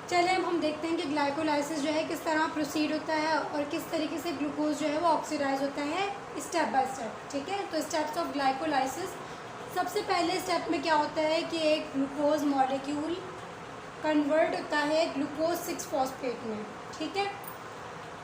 चले अब हम देखते हैं कि ग्लाइकोलाइसिस जो है किस तरह प्रोसीड होता है और किस तरीके से ग्लूकोज जो है वो ऑक्सीडाइज होता है स्टेप बाय स्टेप। ठीक है, तो स्टेप्स ऑफ ग्लाइकोलाइसिस। सबसे पहले स्टेप में क्या होता है कि एक ग्लूकोज मॉलिक्यूल कन्वर्ट होता है ग्लूकोज 6 फॉस्फेट में। ठीक है,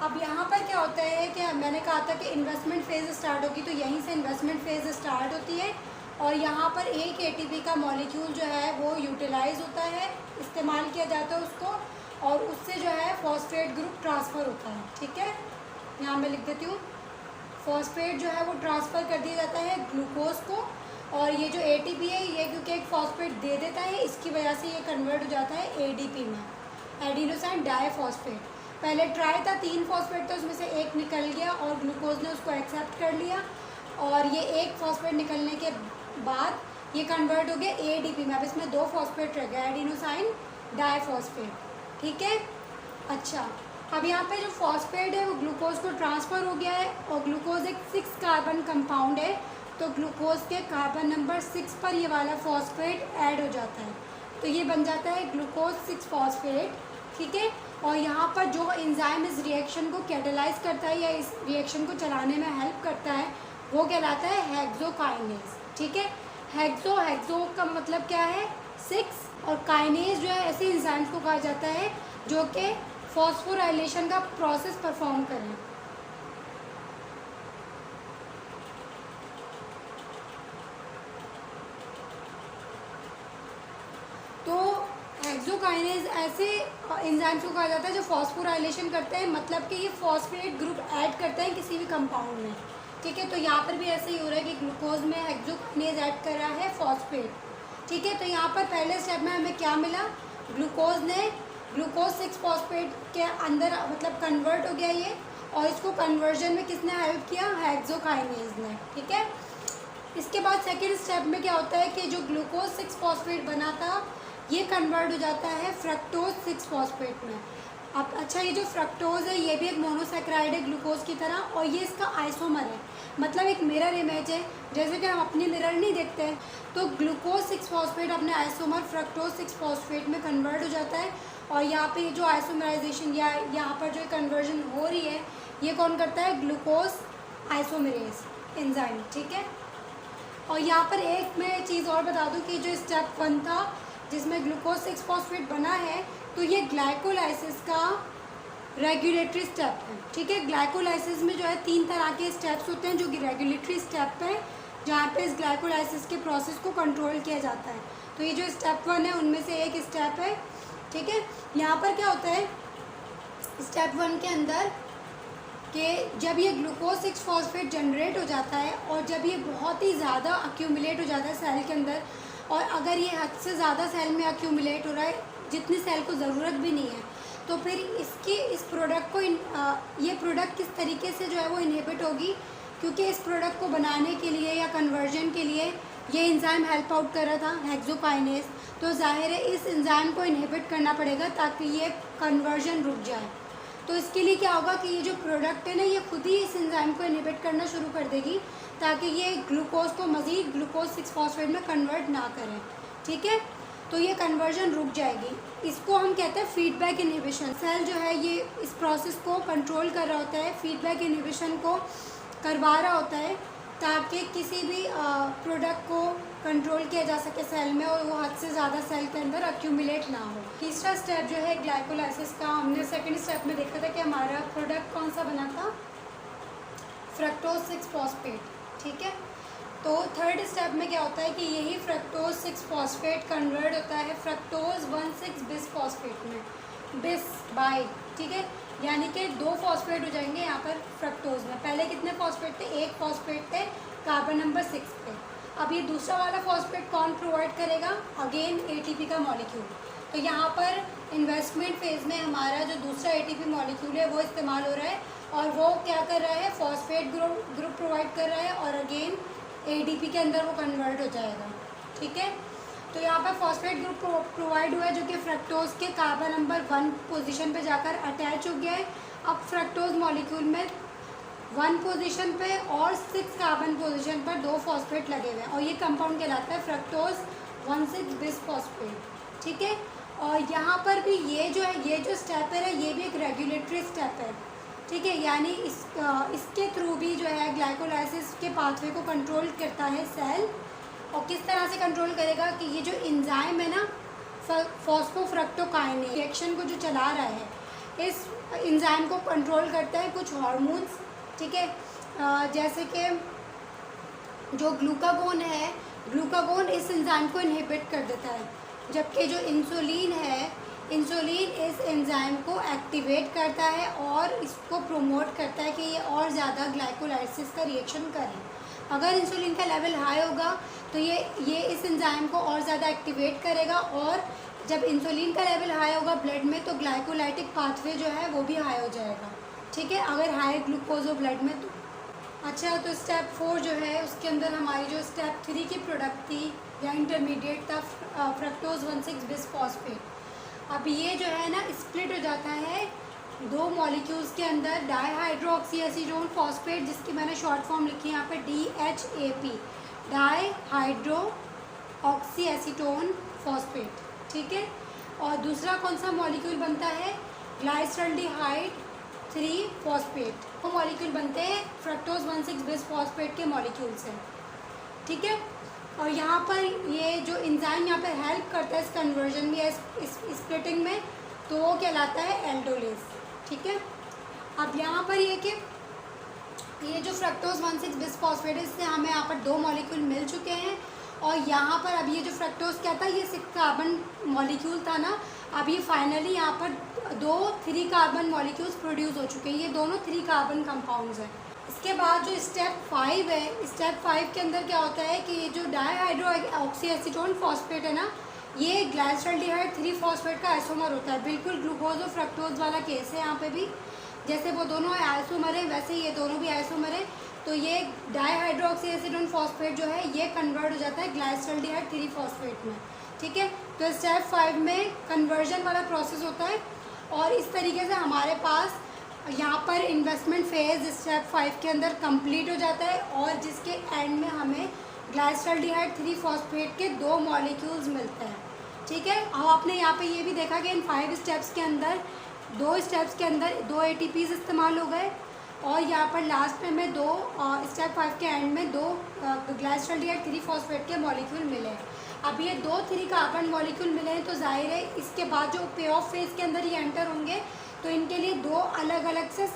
अब यहाँ पर क्या होता है कि मैंने कहा था कि इन्वेस्टमेंट फेज़ स्टार्ट होगी, तो यहीं से इन्वेस्टमेंट फेज़ स्टार्ट होती है और यहाँ पर एक एटीपी का मॉलिक्यूल जो है वो यूटिलाइज होता है, इस्तेमाल किया जाता है उसको, और उससे जो है फॉस्फेट ग्रुप ट्रांसफ़र होता है। ठीक है, यहाँ मैं लिख देती हूँ, फॉस्फेट जो है वो ट्रांसफ़र कर दिया जाता है ग्लूकोज को, और ये जो एटीपी है ये क्योंकि एक फॉस्फेट दे देता है इसकी वजह से ये कन्वर्ट हो जाता है एडीपी में, एडिनोसाइन डाईफॉस्फेट। पहले ट्राई था 3 फॉस्फेट था, उसमें से एक निकल गया और ग्लूकोज ने उसको एक्सेप्ट कर लिया, और ये एक फॉस्फेट निकलने के बाद ये कन्वर्ट हो गया एडीपी में। अब इसमें 2 फॉस्फेट रह गया, एडिनोसाइन डाईफॉस्फेट। ठीक है, अच्छा अब यहाँ पे जो फॉस्फेट है वो ग्लूकोज को ट्रांसफ़र हो गया है, और ग्लूकोज एक 6 कार्बन कंपाउंड है, तो ग्लूकोज के कार्बन नंबर 6 पर ये वाला फॉस्फेट ऐड हो जाता है, तो ये बन जाता है ग्लूकोज 6 फॉस्फेट। ठीक है, और यहाँ पर जो एंजाइम इस रिएक्शन को कैटेलाइज करता है या इस रिएक्शन को चलाने में हेल्प करता है वो कहलाता है हेक्सोकाइनेज। ठीक है, हेक्सो का मतलब क्या है 6, और काइनेज जो है ऐसे एंजाइम्स को कहा जाता है जो कि फॉस्फोराइलेशन का प्रोसेस परफॉर्म करें। तो हेक्सोकाइनेज ऐसे एंजाइम्स को कहा जाता है जो फॉस्फोराइलेशन करते हैं, मतलब कि ये फॉस्फेट ग्रुप ऐड करते हैं किसी भी कंपाउंड में। ठीक है, तो यहाँ पर भी ऐसे ही हो रहा है कि ग्लूकोज में हेक्सोकाइनेज ऐड कर रहा है फॉस्फेट। ठीक है, तो यहाँ पर पहले स्टेप में हमें क्या मिला, ग्लूकोज ने ग्लूकोज 6 फॉस्फेट के अंदर मतलब कन्वर्ट हो गया ये, और इसको कन्वर्जन में किसने हेल्प किया, हेक्सोकाइनेज ने। ठीक है, इसके बाद सेकेंड स्टेप में क्या होता है कि जो ग्लूकोज 6 फॉस्फेट बना था ये कन्वर्ट हो जाता है फ्रक्टोज 6 फॉस्फेट में। अब अच्छा, ये जो फ्रक्टोज है ये भी एक मोनोसैकेराइड है ग्लूकोज की तरह, और ये इसका आइसोमर है, मतलब एक मिरर इमेज है। जैसे कि हम अपनी मिरर नहीं देखते हैं, तो ग्लूकोज 6 फॉस्फेट अपने आइसोमर फ्रक्टोज 6 फॉस्फेट में कन्वर्ट हो जाता है, और यहाँ पे जो आइसोमराइजेशन या यहाँ पर जो कन्वर्जन हो रही है ये कौन करता है, ग्लूकोज आइसोमेरेज एंजाइम। ठीक है, और यहाँ पर एक मैं चीज़ और बता दूँ कि जो स्टेप 1 था जिसमें ग्लूकोज 6 फॉस्फेट बना है, तो ये ग्लाइकोलाइसिस का रेगुलेटरी स्टेप है। ठीक है, ग्लाइकोलाइसिस में जो है 3 तरह के स्टेप्स होते हैं जो कि रेगुलेटरी स्टेप है, जहाँ पे इस ग्लाइकोलाइसिस के प्रोसेस को कंट्रोल किया जाता है। तो ये जो स्टेप 1 है उनमें से एक स्टेप है। ठीक है, यहाँ पर क्या होता है स्टेप 1 के अंदर कि जब ये ग्लूकोज 6 फॉस्फेट जनरेट हो जाता है और जब ये बहुत ही ज़्यादा अक्यूमुलेट हो जाता है सेल के अंदर, और अगर ये हद से ज़्यादा सेल में अक्यूमुलेट हो रहा है जितनी सेल को ज़रूरत भी नहीं है, तो फिर इस प्रोडक्ट को ये प्रोडक्ट किस तरीके से जो है वो इनहिबिट होगी, क्योंकि इस प्रोडक्ट को बनाने के लिए या कन्वर्जन के लिए ये एंजाइम हेल्प आउट कर रहा था हेक्सोकाइनेज, तो जाहिर है इस एंजाइम को इनहिबिट करना पड़ेगा ताकि ये कन्वर्जन रुक जाए। तो इसके लिए क्या होगा कि ये जो प्रोडक्ट है ना ये खुद ही इस एंजाइम को इनहिबिट करना शुरू कर देगी ताकि ये ग्लूकोज को मज़ीद ग्लूकोज 6 फॉस्फेट में कन्वर्ट ना करें। ठीक है, तो ये कन्वर्जन रुक जाएगी। इसको हम कहते हैं फीडबैक इनहिबिशन। सेल जो है ये इस प्रोसेस को कंट्रोल कर रहा होता है, फीडबैक इनहिबिशन को करवा रहा होता है ताकि किसी भी प्रोडक्ट को कंट्रोल किया जा सके सेल में और वो हद से ज़्यादा सेल के अंदर अक्यूमुलेट ना हो। तीसरा स्टेप जो है ग्लाइकोलाइसिस का, हमने सेकंड स्टेप में देखा था कि हमारा प्रोडक्ट कौन सा बना था, फ्रक्टोज 6 फॉस्फेट। ठीक है, तो थर्ड स्टेप में क्या होता है कि यही फ्रक्टोज 6 फॉस्फेट कन्वर्ट होता है फ्रक्टोज 1,6 बिस फॉस्फेट में, बिस बाई। ठीक है, यानी कि 2 फॉस्फेट हो जाएंगे यहाँ पर फ्रक्टोज में। पहले कितने फॉस्फेट थे, 1 फॉस्फेट थे, कार्बन नंबर 6 थे। अब ये दूसरा वाला फॉस्फेट कौन प्रोवाइड करेगा, अगेन एटीपी का मॉलिक्यूल। तो यहाँ पर इन्वेस्टमेंट फेज़ में हमारा जो दूसरा एटीपी मॉलिक्यूल है वो इस्तेमाल हो रहा है, और वो क्या कर रहा है, फॉस्फेट ग्रुप प्रोवाइड कर रहा है, और अगेन एडीपी के अंदर वो कन्वर्ट हो जाएगा। ठीक है, तो यहाँ पर फॉस्फेट ग्रुप प्रोवाइड हुआ है जो कि फ्रक्टोज के कार्बन नंबर 1 पोजीशन पे जाकर अटैच हो गया है। अब फ्रक्टोज मॉलिक्यूल में 1 पोजीशन पे और 6 कार्बन पोजीशन पर 2 फॉस्फेट लगे हुए हैं, और ये कंपाउंड कहलाता है फ्रक्टोज 1,6 बिस फॉस्फेट। ठीक है, और यहाँ पर भी ये जो है, ये जो स्टेप है ये भी एक रेगुलेटरी स्टेप है, ठीक है। यानी इसके थ्रू भी जो है ग्लाइकोलाइसिस के पाथवे को कंट्रोल करता है सेल। और किस तरह से कंट्रोल करेगा कि ये जो एंजाइम है ना फॉस्फोफ्रक्टोकाइनेज रिएक्शन को जो चला रहा है, इस एंजाइम को कंट्रोल करता है कुछ हार्मोन्स, ठीक है। जैसे कि जो ग्लूकागोन है, ग्लूकागोन इस एंजाइम को इनहिबिट कर देता है, जबकि जो इंसुलिन है, इंसुलिन इस एंजाइम को एक्टिवेट करता है और इसको प्रोमोट करता है कि ये और ज़्यादा ग्लाइकोलाइसिस का रिएक्शन करें। अगर इंसुलिन का लेवल हाई होगा तो ये इस एंजाइम को और ज़्यादा एक्टिवेट करेगा, और जब इंसुलिन का लेवल हाई होगा ब्लड में तो ग्लाइकोलाइटिक पाथवे जो है वो भी हाई हो जाएगा, ठीक है, अगर हाई ग्लूकोज हो ब्लड में तो। अच्छा, तो स्टेप 4 जो है उसके अंदर हमारी जो स्टेप 3 की प्रोडक्ट थी या इंटरमीडिएट था फ्रक्टोज 1,6 बिस्फॉस्फेट। अब ये जो है ना स्प्लिट हो जाता है दो मॉलिक्यूल्स के अंदर, डाईहाइड्रोक्सी एसीटोन फॉस्फेट, जिसकी मैंने शॉर्ट फॉर्म लिखी है यहाँ पे DHAP, dihydro oxy acetone phosphate, ठीक है। और दूसरा कौन सा मॉलिक्यूल बनता है, ग्लाइसरल्डिहाइड 3 फॉस्फेट। वो मॉलिक्यूल बनते हैं फ्रक्टोज 1,6 बिस्फॉस्फेट के मॉलिक्यूल से, ठीक है। और यहाँ पर ये जो एंजाइम यहाँ पर हेल्प करता है इस कन्वर्जन में या इस स्प्लिटिंग में, तो वो कहलाता है एल्डोलेज, ठीक है। अब यहाँ पर ये कि ये जो फ्रक्टोज 1,6 बिस्फॉस्फेट है, इससे हमें यहाँ पर 2 मॉलिक्यूल मिल चुके हैं। और यहाँ पर अब ये जो फ्रक्टोज क्या था, ये 6 कार्बन मॉलिक्यूल था ना, अब ये फाइनली यहाँ पर 2 3 कार्बन मॉलिक्यूल्स प्रोड्यूस हो चुके हैं। ये दोनों 3 कार्बन कंपाउंड्स हैं। इसके बाद जो स्टेप 5 है, स्टेप 5 के अंदर क्या होता है कि ये जो डाईहाइड्रो ऑक्सी एसीटोन फॉस्फेट है ना, ये ग्लाइसरल्डिहाइड 3 फॉस्फेट का आइसोमर होता है। बिल्कुल ग्लूकोज और फ्रक्टोज वाला केस है यहाँ पे भी, जैसे वो दोनों आइसोमर है वैसे ये दोनों भी आइसोमर है। तो ये डाईहाइड्रोक्सी एसीटोन फॉस्फेट जो है ये कन्वर्ट हो जाता है ग्लाइसरल्डिहाइड 3 फॉस्फेट में, ठीक है। तो स्टेप 5 में कन्वर्जन वाला प्रोसेस होता है। और इस तरीके से हमारे पास यहाँ पर इन्वेस्टमेंट फेज स्टेप 5 के अंदर कंप्लीट हो जाता है, और जिसके एंड में हमें ग्लाइसरल्डिहाइड 3 फॉस्फेट के 2 मॉलिक्यूल्स मिलते हैं, ठीक है। अब आपने यहाँ पे ये भी देखा कि इन 5 स्टेप्स के अंदर 2 स्टेप्स के अंदर 2 ATPs इस्तेमाल हो गए, और यहाँ पर लास्ट में हमें 2 स्टेप 5 के एंड में 2 ग्लाइसरल्डिहाइड 3 फॉस्फेट के मॉलिक्यूल मिले हैं। अब ये 2 3 कार्बन मॉलिक्यूल मिले हैं, तो जाहिर है इसके बाद जो पे ऑफ फेज के अंदर ये एंटर होंगे तो इनके लिए 2 अलग अलग से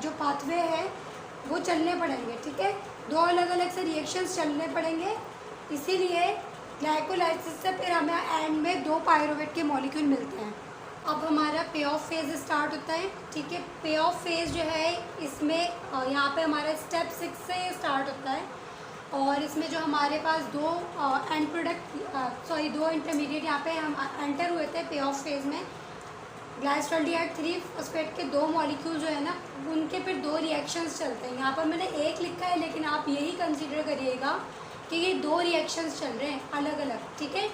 जो पाथवे है वो चलने पड़ेंगे, ठीक है। 2 अलग अलग से रिएक्शंस चलने पड़ेंगे, इसीलिए ग्लाइकोलाइसिस से फिर हमें एंड में 2 पायरुवेट के मॉलिक्यूल मिलते हैं। अब हमारा पे ऑफ फेज स्टार्ट होता है, ठीक है। पे ऑफ फेज जो है इसमें यहाँ पे हमारा स्टेप 6 से स्टार्ट होता है, और इसमें जो हमारे पास 2 एंड प्रोडक्ट 2 इंटरमीडिएट यहाँ पे हम एंटर हुए थे पे ऑफ फेज में। ग्लाइसरल्डिहाइड 3 फॉस्फेट के 2 मॉलिक्यूल जो है ना, उनके फिर 2 रिएक्शंस चलते हैं। यहाँ पर मैंने 1 लिखा है, लेकिन आप यही कंसीडर करिएगा कि ये 2 रिएक्शंस चल रहे हैं अलग अलग, ठीक है।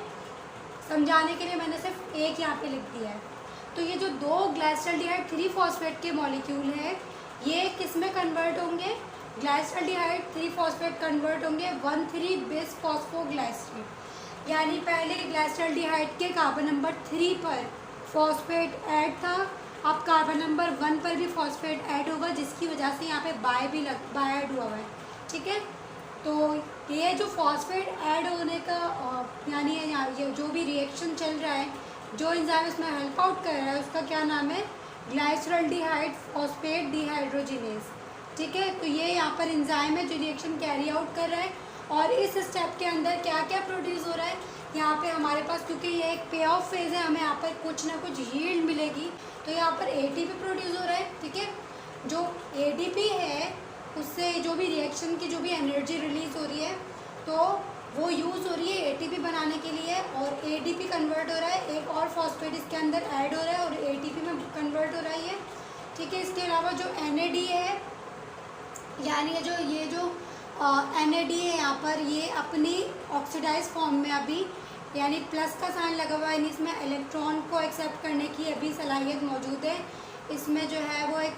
समझाने के लिए मैंने सिर्फ 1 यहाँ पे लिख दिया है। तो ये जो 2 ग्लाइसरल्डिहाइड 3 फॉस्फेट के मॉलिक्यूल हैं, ये किस में कन्वर्ट होंगे, ग्लाइसरल्डिहाइड 3 फॉस्फेट कन्वर्ट होंगे 1,3 बिस्फॉस्फोग्लाइसरेट। यानी पहले ग्लाइसरल्डिहाइड के कार्बन नंबर 3 पर फॉस्फेट ऐड था, अब कार्बन नंबर 1 पर भी फॉस्फेट ऐड होगा, जिसकी वजह से यहाँ पे बाय ऐड हुआ है, ठीक है। तो ये जो फॉस्फेट ऐड होने का यानी ये जो भी रिएक्शन चल रहा है, जो एंजाइम इसमें हेल्प आउट कर रहा है, उसका क्या नाम है, ग्लाइसरल्डिहाइड फॉस्फेट डिहाइड्रोजिनेज, ठीक है। तो ये यहाँ पर एंजाइम है जो रिएक्शन कैरी आउट कर रहा है। और इस स्टेप के अंदर क्या क्या प्रोड्यूस हो रहा है, यहाँ पे हमारे पास, क्योंकि ये एक पे ऑफ फेज है, हमें यहाँ पर कुछ ना कुछ यील्ड मिलेगी, तो यहाँ पर ATP प्रोड्यूस हो रहा है, ठीक है। जो ADP है उससे जो भी रिएक्शन की जो भी एनर्जी रिलीज हो रही है, तो वो यूज़ हो रही है ATP बनाने के लिए, और ADP कन्वर्ट हो रहा है, एक और फॉस्फेट इसके अंदर ऐड हो रहा है और ATP में कन्वर्ट हो रहा है ये, ठीक है। इसके अलावा जो NAD है, यानी ये जो NAD है यहाँ पर, ये अपनी ऑक्सीडाइज फॉर्म में अभी, यानी प्लस का साइन लगा हुआ है, यानी इसमें इलेक्ट्रॉन को एक्सेप्ट करने की अभी सलाहियत मौजूद है। इसमें जो है वो एक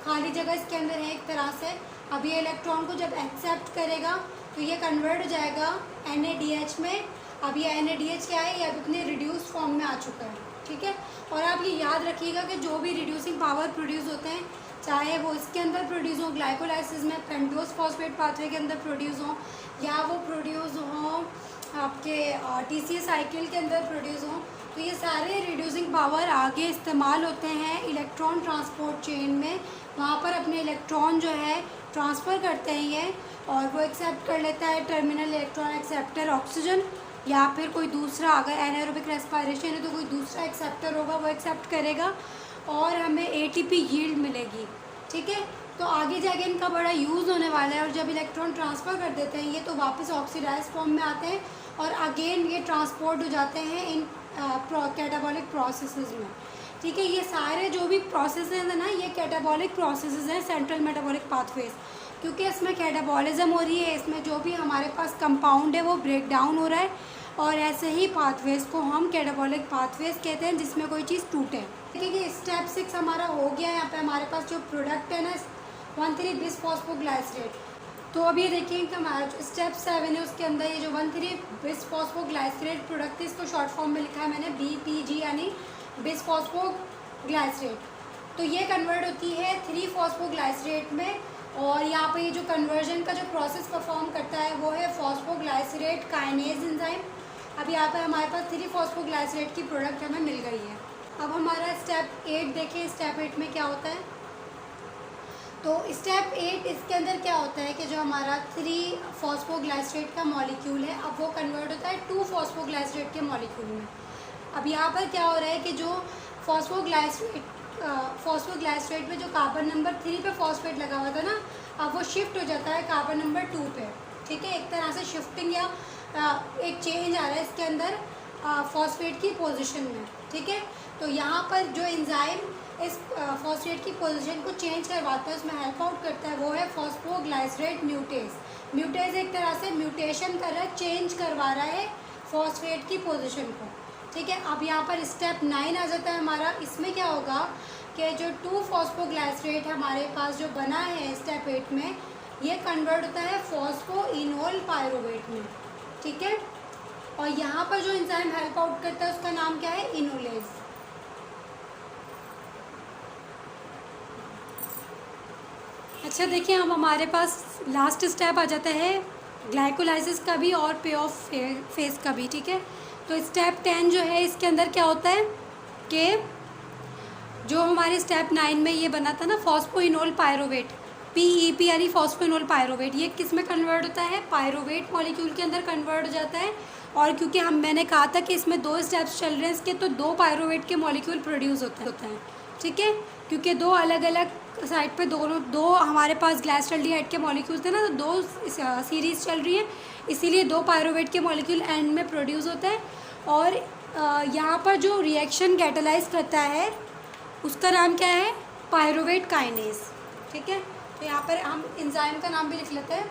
खाली जगह इसके अंदर है एक तरह से। अब ये इलेक्ट्रॉन को जब एक्सेप्ट करेगा तो ये कन्वर्ट हो जाएगा NADH में, अब ये NADH क्या है, ये अब अपने रिड्यूस फॉर्म में आ चुका है, ठीक है। और आप ये याद रखिएगा कि जो भी रिड्यूसिंग पावर प्रोड्यूस होते हैं, चाहे वो इसके अंदर प्रोड्यूस हो ग्लाइकोलाइसिस में, पेंटोज फॉस्फेट पाथवे के अंदर प्रोड्यूस हो, या वो प्रोड्यूस हो आपके TCA साइकिल के अंदर प्रोड्यूस हो, तो ये सारे रिड्यूसिंग पावर आगे इस्तेमाल होते हैं इलेक्ट्रॉन ट्रांसपोर्ट चेन में। वहाँ पर अपने इलेक्ट्रॉन जो है ट्रांसफ़र करते हैं ये, और वो एक्सेप्ट कर लेता है टर्मिनल इलेक्ट्रॉन एक्सेप्टर ऑक्सीजन, या फिर कोई दूसरा, अगर एनारोबिक रेस्पिरेशन है तो कोई दूसरा एक्सेप्टर होगा वो एक्सेप्ट करेगा, और हमें ATP यील्ड मिलेगी, ठीक है। तो आगे जाके इनका बड़ा यूज़ होने वाला है, और जब इलेक्ट्रॉन ट्रांसफ़र कर देते हैं ये तो वापस ऑक्सीडाइज फॉर्म में आते हैं, और अगेन ये ट्रांसपोर्ट हो जाते हैं इन कैटाबॉलिक प्रोसेसेस में, ठीक है। ये सारे जो भी प्रोसेसेस हैं ना, ये कैटाबॉलिक प्रोसेसेस हैं, सेंट्रल मेटाबॉलिक पाथवेज, क्योंकि इसमें कैटाबॉलिज्म हो रही है, इसमें जो भी हमारे पास कंपाउंड है वो ब्रेक डाउन हो रहा है, और ऐसे ही पाथवेज को हम कैटाबॉलिक पाथवेज कहते हैं जिसमें कोई चीज़ टूटे। देखिए स्टेप 6 हमारा हो गया। यहाँ पे हमारे पास जो प्रोडक्ट है ना 1,3-बिसफॉस्फोग्लाइसरेट, तो अब ये देखिए कि हमारा जो स्टेप 7 है उसके अंदर ये जो 1,3-बिसफॉस्फोग्लाइसरेट प्रोडक्ट है, इसको शॉर्ट फॉर्म में लिखा है मैंने BPG, यानी बिसफॉस्फोग्लाइसरेट। तो ये कन्वर्ट होती है 3-फॉस्फोग्लाइसरेट में, और यहाँ पे ये जो कन्वर्जन का जो प्रोसेस परफॉर्म करता है वो है फॉस्फोग्लाइसरेट काइनेज एंजाइम। अब यहाँ पे हमारे पास 3-फॉस्फोग्लाइसरेट की प्रोडक्ट हमें मिल गई है। अब हमारा स्टेप 8 देखिए, स्टेप 8 में क्या होता है। तो स्टेप 8 इसके अंदर क्या होता है कि जो हमारा 3-फॉस्फोग्लाइसरेट का मॉलिक्यूल है, अब वो कन्वर्ट होता है 2-फॉस्फोग्लाइसरेट के मॉलिक्यूल में। अब यहाँ पर क्या हो रहा है कि जो फॉस्फोग्लाइसरेट में जो कार्बन नंबर 3 पे फॉस्फेट लगा हुआ था ना, अब वो शिफ्ट हो जाता है कार्बन नंबर 2 पे, ठीक है। एक तरह से शिफ्टिंग या एक चेंज आ रहा है इसके अंदर फॉस्फेट की पोजीशन में, ठीक है। तो यहाँ पर जो एंजाइम इस फॉस्फेट की पोजीशन को चेंज करवाता है, उसमें हेल्प आउट करता है, वो है फॉस्फोग्लाइसरेट म्यूटेज। म्यूटेज एक तरह से म्यूटेशन कर रहा है, चेंज करवा रहा है फॉस्फेट की पोजीशन को, ठीक है। अब यहाँ पर स्टेप 9 आ जाता है हमारा। इसमें क्या होगा कि जो 2-फॉस्फोग्लाइसरेट हमारे पास जो बना है स्टेप 8 में, ये कन्वर्ट होता है फॉस्फोइनोल पायरुवेट में, ठीक है। और यहाँ पर जो एंजाइम हेल्प आउट करता है उसका नाम क्या है, इनोलेज। अच्छा देखिए, अब हमारे पास लास्ट स्टेप आ जाता है ग्लाइकोलाइसिस का भी और पे ऑफ फेज का भी, ठीक है। तो स्टेप 10 जो है इसके अंदर क्या होता है कि जो हमारे स्टेप 9 में ये बना था ना फॉस्फोइनोल पायरुवेट, PEP यानी फॉस्फोइनोल पायरुवेट, ये किस में कन्वर्ट होता है, पायरुवेट मॉलिक्यूल के अंदर कन्वर्ट हो जाता है। और क्योंकि मैंने कहा था कि इसमें 2 स्टेप्स चल रहे हैं इसके, तो 2 पायरुवेट के मॉलिक्यूल प्रोड्यूस होते हैं, ठीक है। क्योंकि 2 अलग अलग साइड पे दो हमारे पास ग्लाइसरल्डिहाइड के मॉलिक्यूल थे ना, तो 2 सीरीज़ चल रही है, इसीलिए 2 पायरुवेट के मॉलिक्यूल एंड में प्रोड्यूस होता है। और यहाँ पर जो रिएक्शन कैटालाइज करता है उसका नाम क्या है, पायरुवेट काइनेज, ठीक है। तो यहाँ पर हम एंजाइम का नाम भी लिख लेते हैं,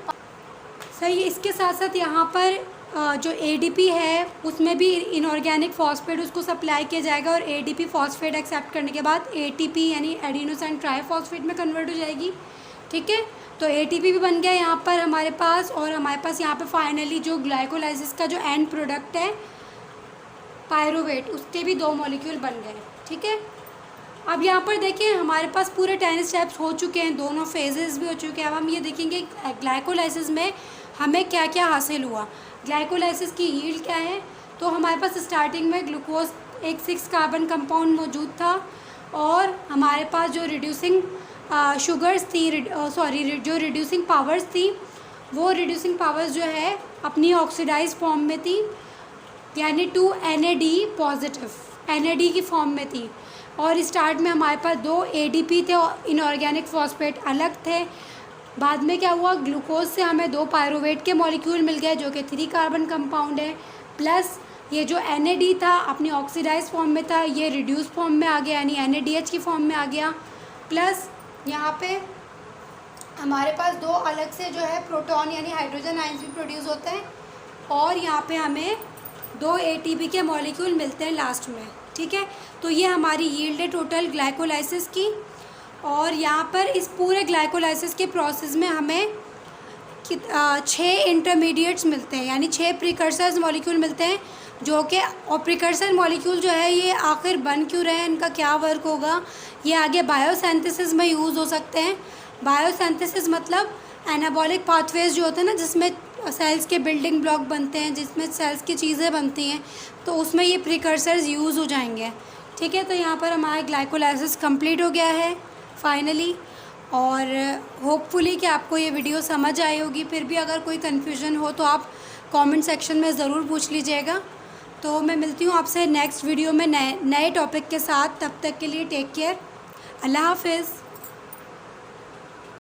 सही। इसके साथ साथ यहाँ पर जो ADP है उसमें भी इनऑर्गेनिक फॉस्फेट उसको सप्लाई किया जाएगा, और ADP फॉस्फेट एक्सेप्ट करने के बाद ATP यानी एडिनोसाइन ट्राइफॉस्फेट में कन्वर्ट हो जाएगी, ठीक है। तो ATP भी बन गया यहाँ पर हमारे पास, और हमारे पास यहाँ पे फाइनली जो ग्लाइकोलाइसिस का जो एंड प्रोडक्ट है पायरुवेट, उसके भी 2 मॉलिक्यूल बन गए, ठीक है। अब यहाँ पर देखिए हमारे पास पूरे 10 स्टेप्स हो चुके हैं, दोनों फेजेस भी हो चुके हैं। अब हम ये देखेंगे ग्लाइकोलाइसिस में हमें क्या क्या हासिल हुआ, ग्लाइकोलाइसिस की यील्ड क्या है। तो हमारे पास स्टार्टिंग में ग्लूकोज एक 6 कार्बन कंपाउंड मौजूद था, और हमारे पास जो रिड्यूसिंग शुगर्स थी, जो रिड्यूसिंग पावर्स थी, वो रिड्यूसिंग पावर्स जो है अपनी ऑक्सीडाइज फॉर्म में थी, यानी 2NAD पॉजिटिव NAD की फॉर्म में थी। और स्टार्ट में हमारे पास 2 ADP थे और इनऑर्गेनिक फॉस्फेट अलग थे। बाद में क्या हुआ, ग्लूकोज से हमें 2 पायरुवेट के मॉलिक्यूल मिल गए जो कि 3 कार्बन कंपाउंड है, प्लस ये जो NAD था अपनी ऑक्सीडाइज फॉर्म में था, ये रिड्यूस फॉर्म में आ गया यानी NADH की फॉर्म में आ गया। प्लस यहाँ पे हमारे पास 2 अलग से जो है प्रोटॉन यानी हाइड्रोजन आयंस भी प्रोड्यूस होते हैं, और यहाँ पे हमें 2 ATP के मॉलिक्यूल मिलते हैं लास्ट में, ठीक है। तो ये हमारी यील्ड है टोटल ग्लाइकोलाइसिस की। और यहाँ पर इस पूरे ग्लाइकोलाइसिस के प्रोसेस में हमें कि 6 इंटरमीडिएट्स मिलते हैं, यानी 6 प्रिकर्सर्स मॉलिक्यूल मिलते हैं जो कि, और प्रिकर्सर मॉलिक्यूल जो है ये आखिर बन क्यों रहे हैं, इनका क्या वर्क होगा, ये आगे बायोसिंथेसिस में यूज़ हो सकते हैं। बायोसिंथेसिस मतलब एनाबॉलिक पाथवेज जो होते हैं ना, जिसमें सेल्स के बिल्डिंग ब्लॉक बनते हैं, जिसमें सेल्स की चीज़ें बनती हैं, तो उसमें ये प्रिकर्सर्स यूज़ हो जाएंगे। ठीक है, तो यहाँ पर हमारा ग्लाइकोलाइसिस कंप्लीट हो गया है फाइनली, और होपफुली कि आपको ये वीडियो समझ आई होगी। फिर भी अगर कोई कन्फ्यूजन हो तो आप कमेंट सेक्शन में ज़रूर पूछ लीजिएगा। तो मैं मिलती हूँ आपसे नेक्स्ट वीडियो में नए टॉपिक के साथ। तब तक के लिए टेक केयर, अल्लाह हाफिज़।